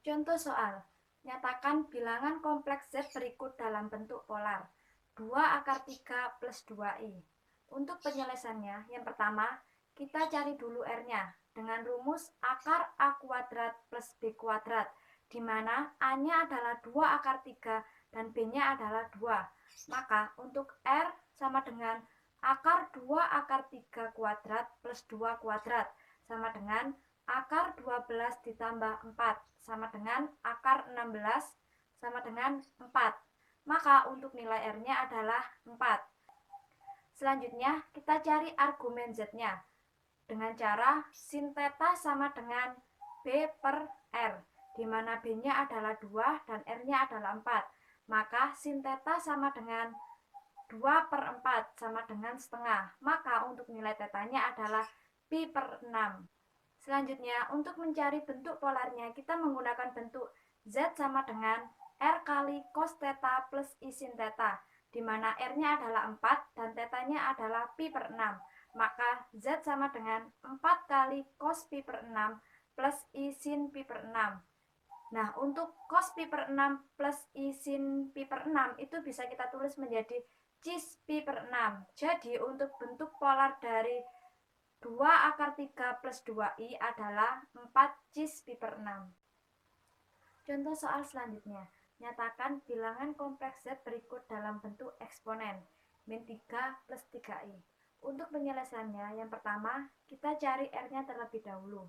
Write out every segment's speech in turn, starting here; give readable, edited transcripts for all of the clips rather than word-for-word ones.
Contoh soal, nyatakan bilangan kompleks Z berikut dalam bentuk polar. 2 akar 3 plus 2i. Untuk penyelesaiannya, yang pertama, kita cari dulu R-nya dengan rumus akar A kuadrat plus B kuadrat, di mana A-nya adalah 2 akar 3 dan B-nya adalah 2. Maka untuk R sama dengan akar 2 akar 3 kuadrat plus 2 kuadrat sama dengan akar 12 ditambah 4 sama dengan akar 16 sama dengan 4. Maka untuk nilai R-nya adalah 4. Selanjutnya kita cari argumen Z-nya dengan cara sin theta sama dengan B per R, di mana B-nya adalah 2 dan R-nya adalah 4. Maka sin theta sama dengan 2 per 4 sama dengan setengah. Maka untuk nilai tetanya adalah pi per 6. Selanjutnya, untuk mencari bentuk polarnya, kita menggunakan bentuk Z sama dengan R kali cos theta plus I sin theta, di mana R-nya adalah 4 dan tetanya adalah pi per 6. Maka Z sama dengan 4 kali cos pi per 6 plus I sin pi per 6. Nah, untuk cos pi per 6 plus I sin pi per 6 itu bisa kita tulis menjadi cis pi per 6. Jadi, untuk bentuk polar dari 2 akar 3 plus 2i adalah 4 cis pi per 6. Contoh soal selanjutnya, nyatakan bilangan kompleks Z berikut dalam bentuk eksponen, min 3 plus 3i. Untuk penyelesaiannya, yang pertama, kita cari R-nya terlebih dahulu.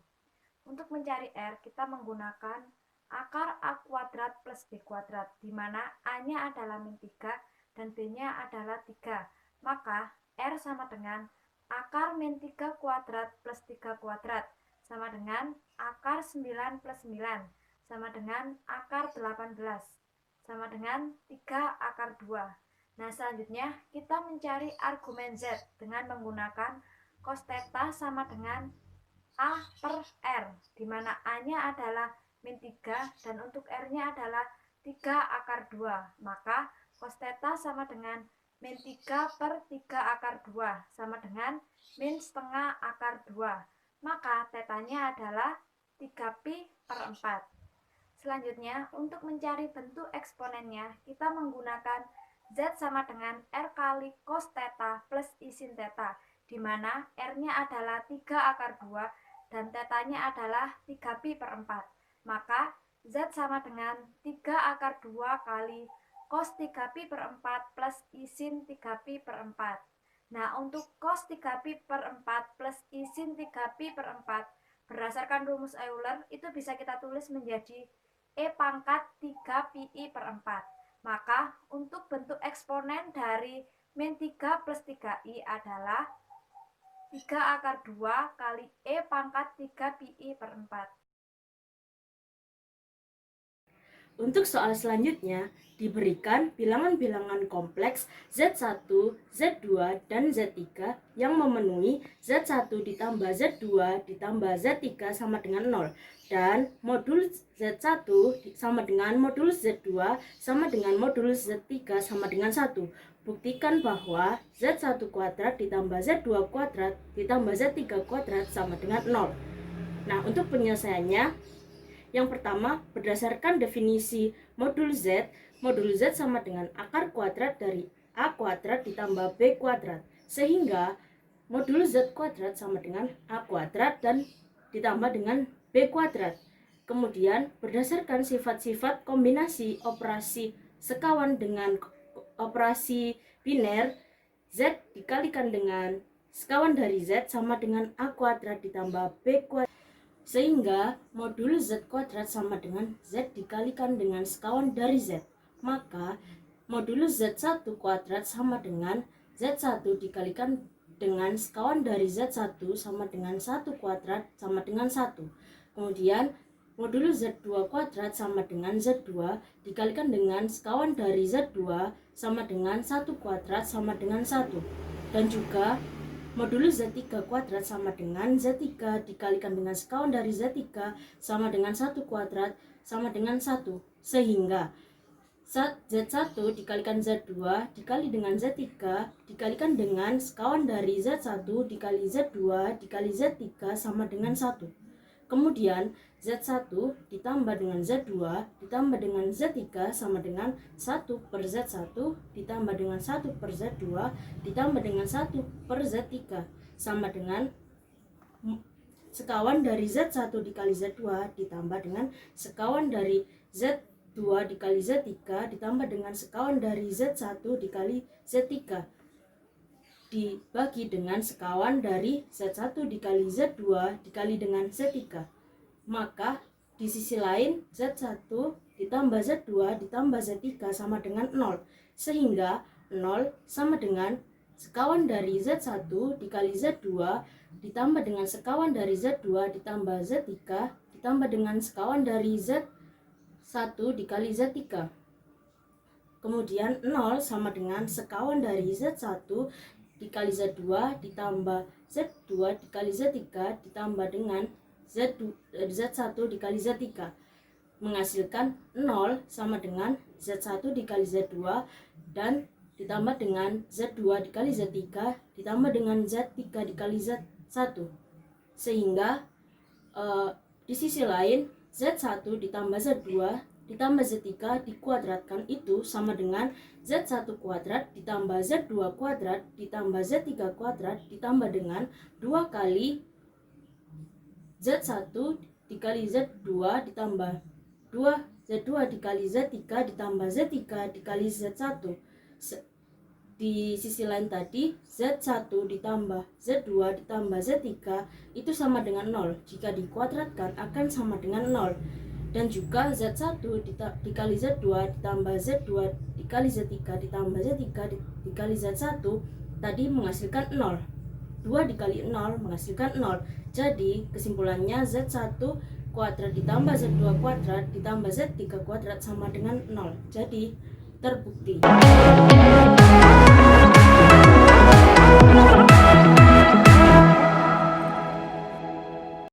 Untuk mencari R, kita menggunakan akar A kuadrat plus B kuadrat, di mana A-nya adalah min 3 dan B-nya adalah 3. Maka R sama dengan akar min 3 kuadrat plus 3 kuadrat sama dengan akar 9 plus 9 sama dengan akar 18 sama dengan 3 akar 2. Nah, selanjutnya kita mencari argumen Z dengan menggunakan cos theta sama dengan A per R, di mana A-nya adalah min 3 dan untuk R-nya adalah 3 akar 2. Maka cos theta sama dengan min 3 per 3 akar 2 sama dengan min setengah akar 2. Maka tetanya adalah 3 pi per 4. Selanjutnya, untuk mencari bentuk eksponennya, kita menggunakan Z sama dengan R kali cos theta plus I sin theta, di mana R-nya adalah 3 akar 2 dan tetanya adalah 3 pi per 4. Maka Z sama dengan 3 akar 2 kali cos 3 pi per 4 plus I sin 3 pi per 4. Nah, untuk cos 3 pi per 4 plus I sin 3 pi per 4 berdasarkan rumus Euler itu bisa kita tulis menjadi E pangkat 3 pi I per 4. Maka untuk bentuk eksponen dari min 3 plus 3i adalah 3 akar 2 kali E pangkat 3 pi I per 4. Untuk soal selanjutnya, diberikan bilangan-bilangan kompleks Z1, Z2, dan Z3 yang memenuhi Z1 ditambah Z2 ditambah Z3 sama dengan 0 dan modul Z1 sama dengan modul Z2 sama dengan modul Z3 sama dengan 1. Buktikan bahwa Z1 kuadrat ditambah Z2 kuadrat ditambah Z3 kuadrat sama dengan 0. Nah, untuk penyelesaiannya, yang pertama, berdasarkan definisi modul Z sama dengan akar kuadrat dari A kuadrat ditambah B kuadrat. Sehingga modul Z kuadrat sama dengan A kuadrat dan ditambah dengan B kuadrat. Kemudian berdasarkan sifat-sifat kombinasi operasi sekawan dengan operasi biner, Z dikalikan dengan sekawan dari Z sama dengan A kuadrat ditambah B kuadrat. Sehingga modul Z kuadrat sama dengan Z dikalikan dengan sekawan dari Z. Maka modul Z1 kuadrat sama dengan Z1 dikalikan dengan sekawan dari Z1 sama dengan 1 kuadrat sama dengan 1. Kemudian modul Z2 kuadrat sama dengan Z2 dikalikan dengan sekawan dari Z2 sama dengan 1 kuadrat sama dengan 1. Dan juga modul Z3 kuadrat sama dengan Z3 dikalikan dengan sekawan dari Z3 sama dengan 1 kuadrat sama dengan 1. Sehingga Z1 dikalikan Z2 dikali dengan Z3 dikalikan dengan sekawan dari Z1 dikali Z2 dikali Z3 sama dengan 1. Kemudian Z1 ditambah dengan Z2 ditambah dengan Z3 sama dengan 1 per Z1 ditambah dengan 1 per Z2 ditambah dengan 1 per Z3 sama dengan sekawan dari Z1 dikali Z2 ditambah dengan sekawan dari Z2 dikali Z3 ditambah dengan sekawan dari Z1 dikali Z3 dibagi dengan sekawan dari Z1 dikali Z2 dikali dengan Z3. Maka di sisi lain Z1 ditambah Z2 ditambah Z3 sama dengan 0. Sehingga 0 sama dengan sekawan dari Z1 dikali Z2 ditambah dengan sekawan dari Z2 ditambah Z3 ditambah dengan sekawan dari Z1 dikali Z3. Kemudian 0 sama dengan sekawan dari Z1 dikali Z2 ditambah Z2 dikali Z3 ditambah dengan Z1 dikali Z3 menghasilkan 0 sama dengan Z1 dikali Z2 dan ditambah dengan Z2 dikali Z3 ditambah dengan Z3 dikali Z1 sehingga di sisi lain Z1 ditambah Z2 ditambah Z3 dikuadratkan itu sama dengan Z1 kuadrat ditambah Z2 kuadrat ditambah Z3 kuadrat ditambah dengan 2 kali Z1 dikali Z2 ditambah 2 Z2 dikali Z3 ditambah Z3 dikali Z1. Di sisi lain tadi Z1 ditambah Z2 ditambah Z3 itu sama dengan 0. Jika dikuadratkan akan sama dengan 0. Dan juga Z1 dikali Z2 ditambah Z2 dikali Z3 ditambah Z3 dikali Z1 tadi menghasilkan 0. 2 dikali 0 menghasilkan 0. Jadi kesimpulannya Z1 kuadrat ditambah Z2 kuadrat ditambah Z3 kuadrat sama dengan 0. Jadi terbukti.